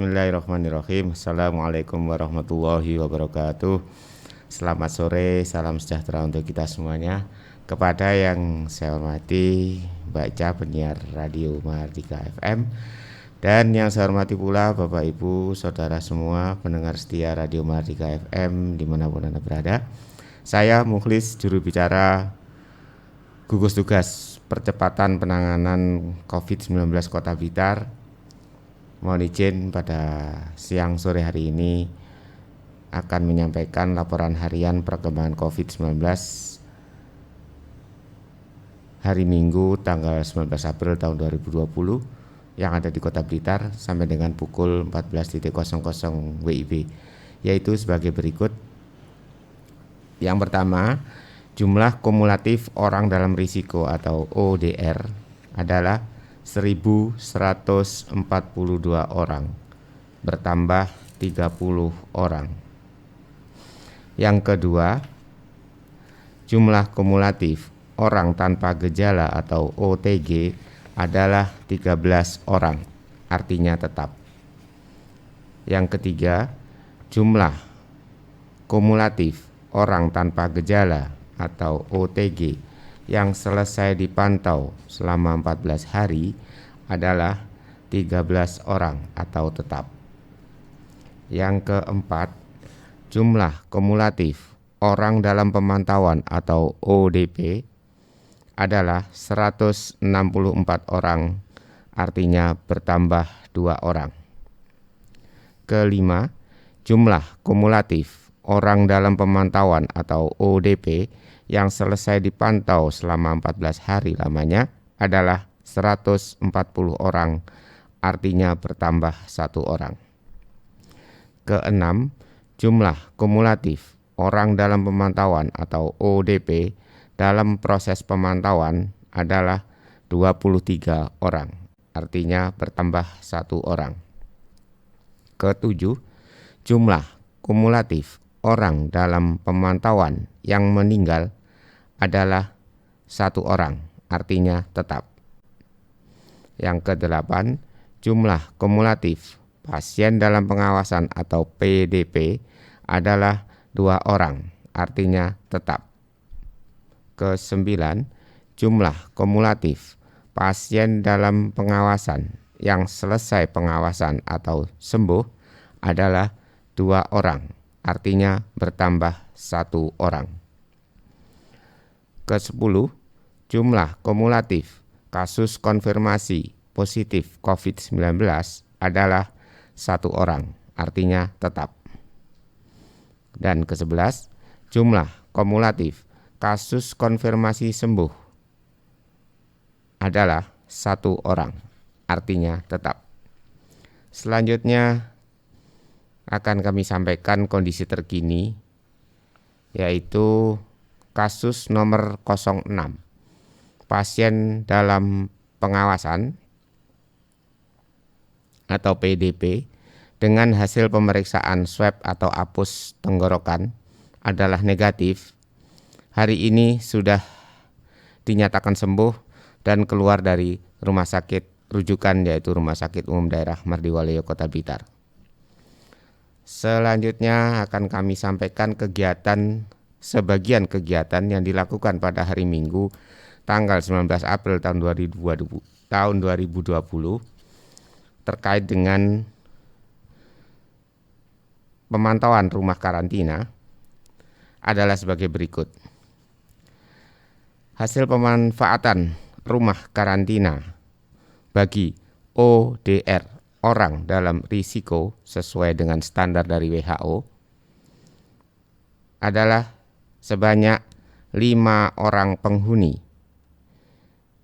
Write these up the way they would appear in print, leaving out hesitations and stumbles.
Bismillahirrahmanirrahim. Assalamualaikum warahmatullahi wabarakatuh. Selamat sore, salam sejahtera untuk kita semuanya. Kepada yang saya hormati Baca penyiar Radio Mahardika FM, dan yang saya hormati pula Bapak Ibu Saudara semua pendengar setia Radio Mahardika FM dimanapun Anda berada. Saya Mukhlis, juru bicara gugus tugas percepatan penanganan COVID-19 Kota Blitar. Mohon izin pada siang sore hari ini akan menyampaikan laporan harian perkembangan COVID-19 hari Minggu tanggal 19 April tahun 2020 yang ada di Kota Blitar sampai dengan pukul 14.00 WIB, yaitu sebagai berikut. Yang pertama, jumlah kumulatif orang dalam risiko atau ODR adalah 1.142 orang, bertambah 30 orang. Yang kedua, jumlah kumulatif orang tanpa gejala atau OTG adalah 13 orang, artinya tetap. Yang ketiga, jumlah kumulatif orang tanpa gejala atau OTG yang selesai dipantau selama 14 hari adalah 13 orang atau tetap. Yang keempat, jumlah kumulatif orang dalam pemantauan atau ODP adalah 164 orang, artinya bertambah 2 orang. Kelima, jumlah kumulatif orang dalam pemantauan atau ODP yang selesai dipantau selama 14 hari lamanya adalah 140 orang, artinya bertambah 1 orang. Keenam, jumlah kumulatif orang dalam pemantauan atau ODP dalam proses pemantauan adalah 23 orang, artinya bertambah 1 orang. Ketujuh, jumlah kumulatif orang dalam pemantauan yang meninggal adalah 1 orang, artinya tetap. Yang kedelapan, jumlah kumulatif pasien dalam pengawasan atau PDP adalah 2 orang, artinya tetap. Kesembilan, jumlah kumulatif pasien dalam pengawasan yang selesai pengawasan atau sembuh adalah 2 orang, artinya bertambah 1 orang. Ke-10, jumlah kumulatif kasus konfirmasi positif COVID-19 adalah 1 orang, artinya tetap. Dan ke-11, jumlah kumulatif kasus konfirmasi sembuh adalah 1 orang, artinya tetap. Selanjutnya akan kami sampaikan kondisi terkini, yaitu kasus nomor 06, pasien dalam pengawasan atau PDP dengan hasil pemeriksaan swab atau apus tenggorokan adalah negatif. Hari ini sudah dinyatakan sembuh dan keluar dari rumah sakit rujukan, yaitu Rumah Sakit Umum Daerah Mardiwaleo Kota Blitar. Selanjutnya akan kami sampaikan sebagian kegiatan yang dilakukan pada hari Minggu tanggal 19 April tahun 2020 terkait dengan pemantauan rumah karantina adalah sebagai berikut. Hasil pemanfaatan rumah karantina bagi ODR, orang dalam risiko sesuai dengan standar dari WHO, adalah sebanyak 5 orang penghuni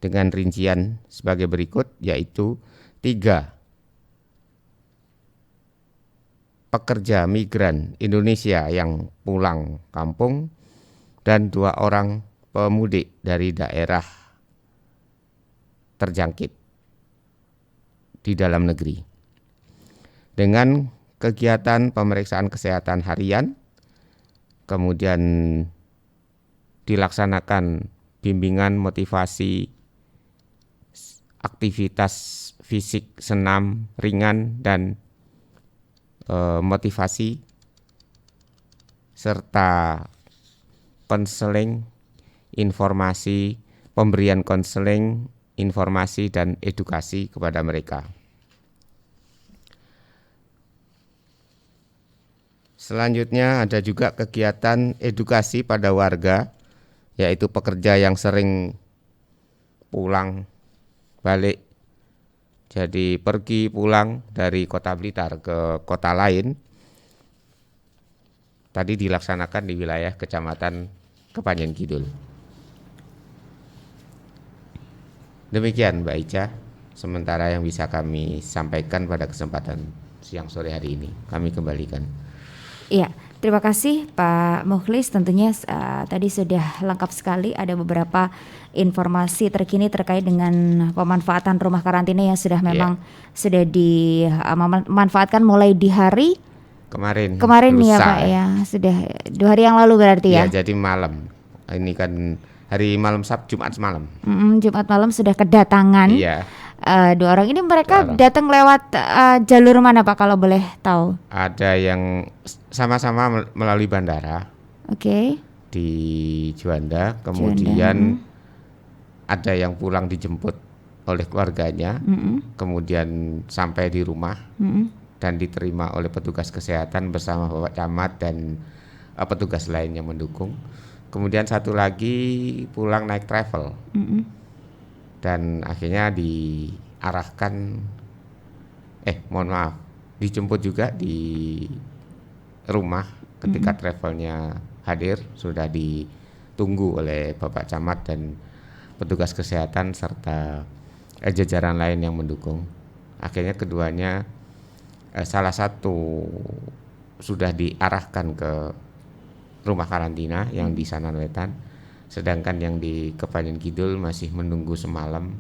dengan rincian sebagai berikut, yaitu 3 pekerja migran Indonesia yang pulang kampung dan 2 orang pemudik dari daerah terjangkit di dalam negeri. Dengan kegiatan pemeriksaan kesehatan harian, kemudian dilaksanakan bimbingan motivasi aktivitas fisik senam ringan dan motivasi serta konseling, informasi, pemberian konseling, informasi dan edukasi kepada mereka. Selanjutnya ada juga kegiatan edukasi pada warga, yaitu pekerja yang sering pulang balik, jadi pergi pulang dari Kota Blitar ke kota lain. Tadi dilaksanakan di wilayah Kecamatan Kepanjen Kidul. Demikian Mbak Ica, sementara yang bisa kami sampaikan pada kesempatan siang sore hari ini. Kami kembalikan. Iya, terima kasih Pak Mukhlis. Tentunya tadi sudah lengkap sekali, ada beberapa informasi terkini terkait dengan pemanfaatan rumah karantina yang sudah memang sudah dimanfaatkan mulai di hari kemarin ya Pak ya. Sudah 2 hari yang lalu berarti ya. Iya, jadi malam. Ini kan hari malam Jumat malam. Jumat malam sudah kedatangan. Iya. 2 orang ini mereka datang lewat jalur mana Pak kalau boleh tahu? Ada yang sama-sama melalui bandara. Oke. Di Juanda, kemudian ada yang pulang dijemput oleh keluarganya, kemudian sampai di rumah dan diterima oleh petugas kesehatan bersama Bapak Camat dan petugas lain yang mendukung. Kemudian satu lagi pulang naik travel. Dan akhirnya diarahkan dijemput juga di rumah ketika travelnya hadir, sudah ditunggu oleh Bapak Camat dan petugas kesehatan serta jajaran lain yang mendukung. Akhirnya keduanya salah satu sudah diarahkan ke rumah karantina yang di Sanan Wetan, sedangkan yang di Kepanjen Kidul masih menunggu semalam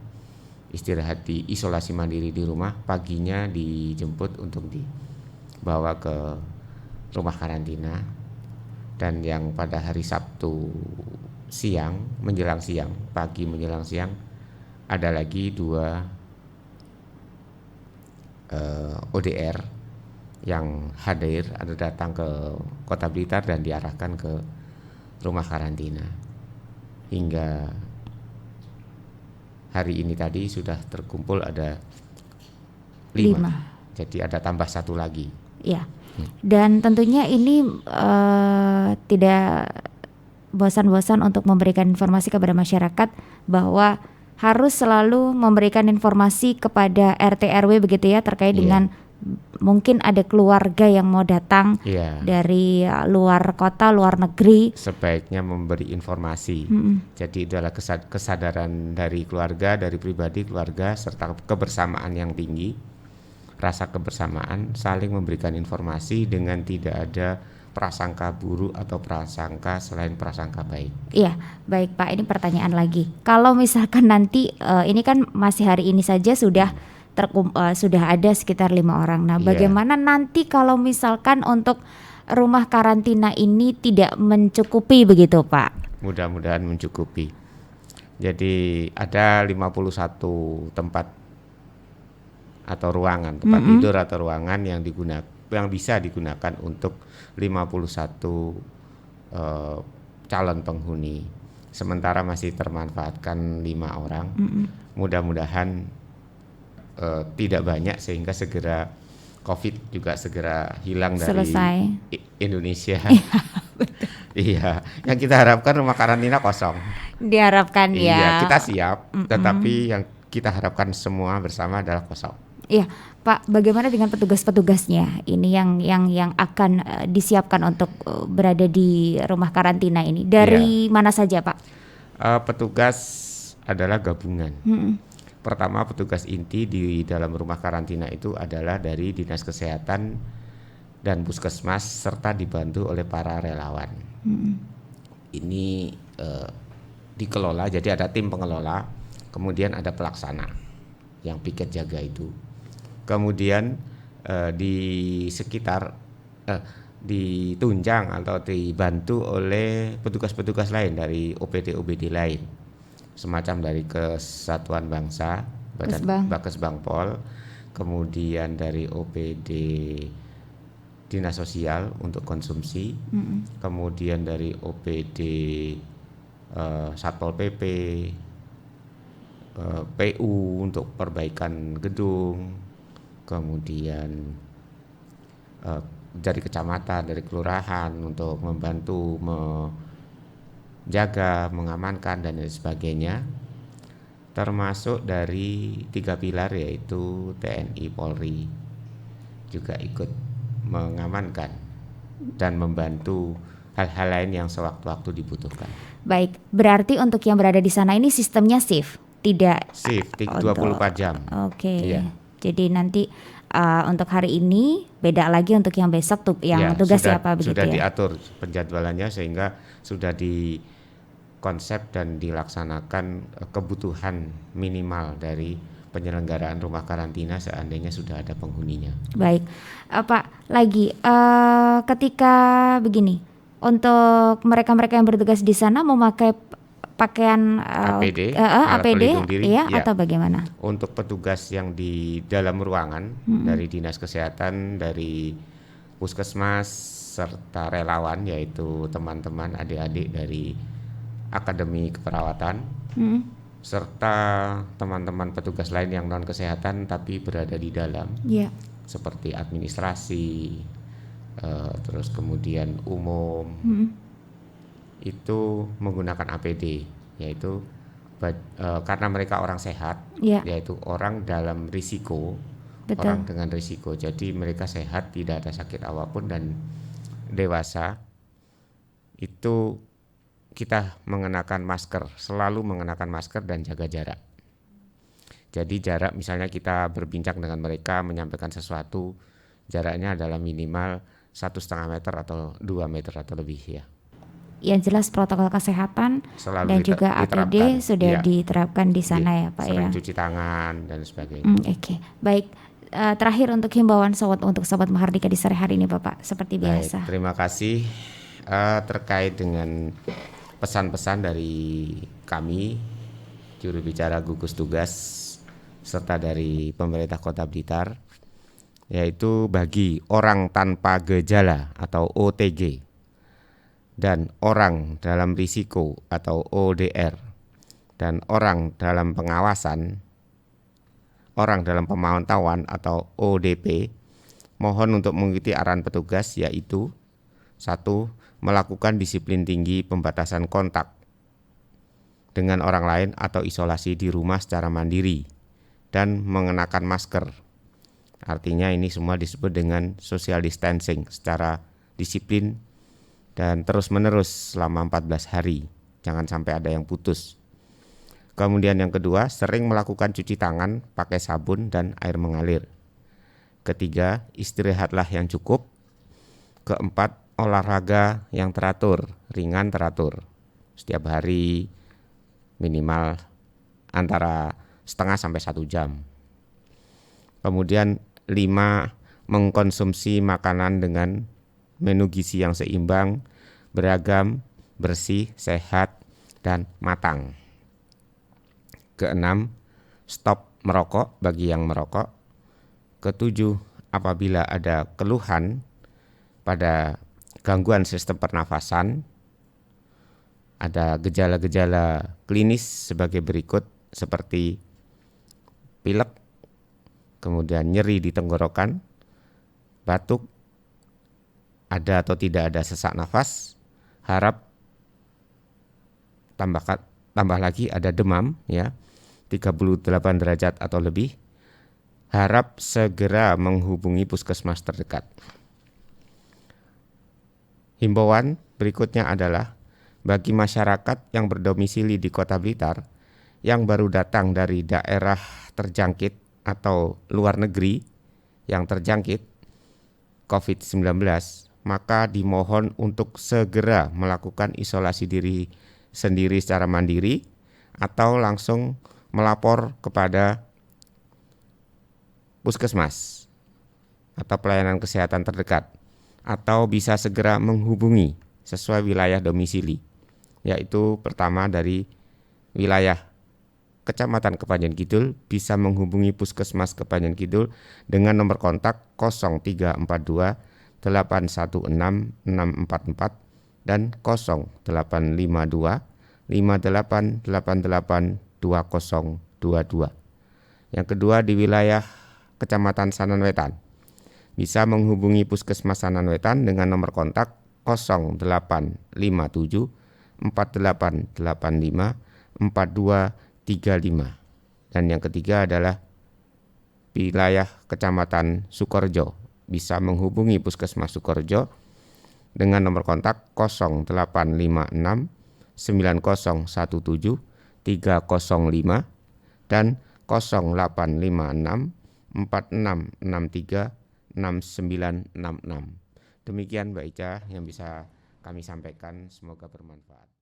istirahat di isolasi mandiri di rumah. Paginya dijemput untuk dibawa ke rumah karantina, dan yang pada hari Sabtu siang menjelang siang, pagi menjelang siang, ada lagi 2 ODR yang hadir, ada datang ke Kota Blitar dan diarahkan ke rumah karantina. Hingga hari ini tadi sudah terkumpul ada 5. Jadi ada tambah 1 lagi. Ya. Dan tentunya ini tidak bosan-bosan untuk memberikan informasi kepada masyarakat bahwa harus selalu memberikan informasi kepada RT RW begitu ya, terkait dengan mungkin ada keluarga yang mau datang dari luar kota, luar negeri. Sebaiknya memberi informasi. Jadi itu adalah kesadaran dari keluarga, dari pribadi keluarga, serta kebersamaan yang tinggi, rasa kebersamaan, saling memberikan informasi dengan tidak ada prasangka buruk atau prasangka selain prasangka baik. Iya, baik Pak. Ini pertanyaan lagi. Kalau misalkan nanti ini kan masih hari ini saja sudah ada sekitar 5 orang. Nah, bagaimana nanti kalau misalkan untuk rumah karantina ini tidak mencukupi begitu Pak? Mudah-mudahan mencukupi. Jadi ada 51 tempat atau ruangan, tempat tidur atau ruangan yang bisa digunakan untuk 51 calon penghuni. Sementara masih termanfaatkan 5 orang. Mudah-mudahan tidak banyak sehingga segera COVID juga segera hilang dari Indonesia. Iya, yang kita harapkan rumah karantina kosong. Diharapkan ya. Iya, kita siap, tetapi yang kita harapkan semua bersama adalah kosong. Iya, Pak, bagaimana dengan petugas-petugasnya? Ini yang akan disiapkan untuk berada di rumah karantina ini. Dari mana saja, Pak? Petugas adalah gabungan. Pertama, petugas inti di dalam rumah karantina itu adalah dari Dinas Kesehatan dan Puskesmas serta dibantu oleh para relawan. Ini dikelola, jadi ada tim pengelola, kemudian ada pelaksana yang piket jaga itu. Kemudian di sekitar ditunjang atau dibantu oleh petugas-petugas lain dari OPD lain, semacam dari Kesatuan Bangsa, Bakes Bangpol, kemudian dari OPD dinas sosial untuk konsumsi, kemudian dari OPD Satpol PP, PU untuk perbaikan gedung, kemudian dari kecamatan, dari kelurahan untuk membantu menjaga, mengamankan dan lain sebagainya, termasuk dari 3 pilar yaitu TNI, Polri juga ikut mengamankan dan membantu hal-hal lain yang sewaktu-waktu dibutuhkan. Baik, berarti untuk yang berada di sana ini sistemnya shift, tidak Shift 24 jam. Oke. Iya. Jadi nanti untuk hari ini beda lagi untuk yang besok tuh yang tugas siapa begitu sudah ya? diatur penjadwalannya sehingga sudah dikonsep dan dilaksanakan kebutuhan minimal dari penyelenggaraan rumah karantina seandainya sudah ada penghuninya. Baik, Pak, lagi ketika begini, untuk mereka-mereka yang bertugas di sana memakai pakaian APD, APD alat pelindung diri, ya, ya. atau bagaimana? Untuk petugas yang di dalam ruangan dari dinas kesehatan, dari puskesmas serta relawan yaitu teman-teman adik-adik dari akademi keperawatan serta teman-teman petugas lain yang non kesehatan tapi berada di dalam, Ya. seperti administrasi, terus kemudian umum, itu menggunakan APD, yaitu karena mereka orang sehat, Ya. yaitu orang dalam risiko, Betul. orang dengan risiko, jadi mereka sehat, tidak ada sakit apapun dan dewasa, itu kita mengenakan masker, selalu mengenakan masker dan jaga jarak. Jadi jarak, misalnya kita berbincang dengan mereka menyampaikan sesuatu, jaraknya adalah minimal 1,5 meter atau 2 meter atau lebih ya. Yang jelas protokol kesehatan Selalu dan juga APD diterapkan. sudah Iya. diterapkan di sana ya Pak ya. Sering cuci tangan dan sebagainya. Oke, baik. Terakhir untuk himbauan untuk Sobat Mahardika di sore hari ini Bapak, seperti biasa. Baik, terima kasih. Terkait dengan pesan-pesan dari kami, juru bicara gugus tugas serta dari pemerintah Kota Blitar, yaitu bagi orang tanpa gejala atau OTG dan orang dalam risiko atau ODR dan orang dalam pengawasan, orang dalam pemantauan atau ODP, mohon untuk mengikuti arahan petugas, yaitu 1. Melakukan disiplin tinggi pembatasan kontak dengan orang lain atau isolasi di rumah secara mandiri dan mengenakan masker. Artinya ini semua disebut dengan social distancing secara disiplin dan terus-menerus selama 14 hari. Jangan sampai ada yang putus. Kemudian yang kedua, sering melakukan cuci tangan pakai sabun dan air mengalir. Ketiga, istirahatlah yang cukup. Keempat, olahraga yang teratur, ringan teratur. Setiap hari minimal antara setengah sampai 1 jam. Kemudian 5, mengkonsumsi makanan dengan menu gizi yang seimbang, beragam, bersih, sehat, dan matang. Keenam, stop merokok bagi yang merokok. Ketujuh, apabila ada keluhan pada gangguan sistem pernafasan, ada gejala-gejala klinis sebagai berikut seperti pilek, kemudian nyeri di tenggorokan, batuk, ada atau tidak ada sesak nafas, harap tambah lagi ada demam ya, 38 derajat atau lebih, harap segera menghubungi puskesmas terdekat. Himbauan berikutnya adalah bagi masyarakat yang berdomisili di Kota Blitar yang baru datang dari daerah terjangkit atau luar negeri yang terjangkit COVID-19, maka dimohon untuk segera melakukan isolasi diri sendiri secara mandiri atau langsung melapor kepada puskesmas atau pelayanan kesehatan terdekat, atau bisa segera menghubungi sesuai wilayah domisili, yaitu pertama dari wilayah Kecamatan Kepanjen Kidul bisa menghubungi Puskesmas Kepanjen Kidul dengan nomor kontak 0342 816 644 dan 0852 5888 2022. Yang kedua di wilayah Kecamatan Sanan Wetan. Bisa menghubungi Puskesmas Sanan Wetan dengan nomor kontak 0857 4885 4235. Dan yang ketiga adalah wilayah Kecamatan Sukorejo. Bisa menghubungi Puskesmas Sukorejo dengan nomor kontak 0856 9017 305 dan 0856 4663 6966. Demikian Mbak Ica yang bisa kami sampaikan, semoga bermanfaat.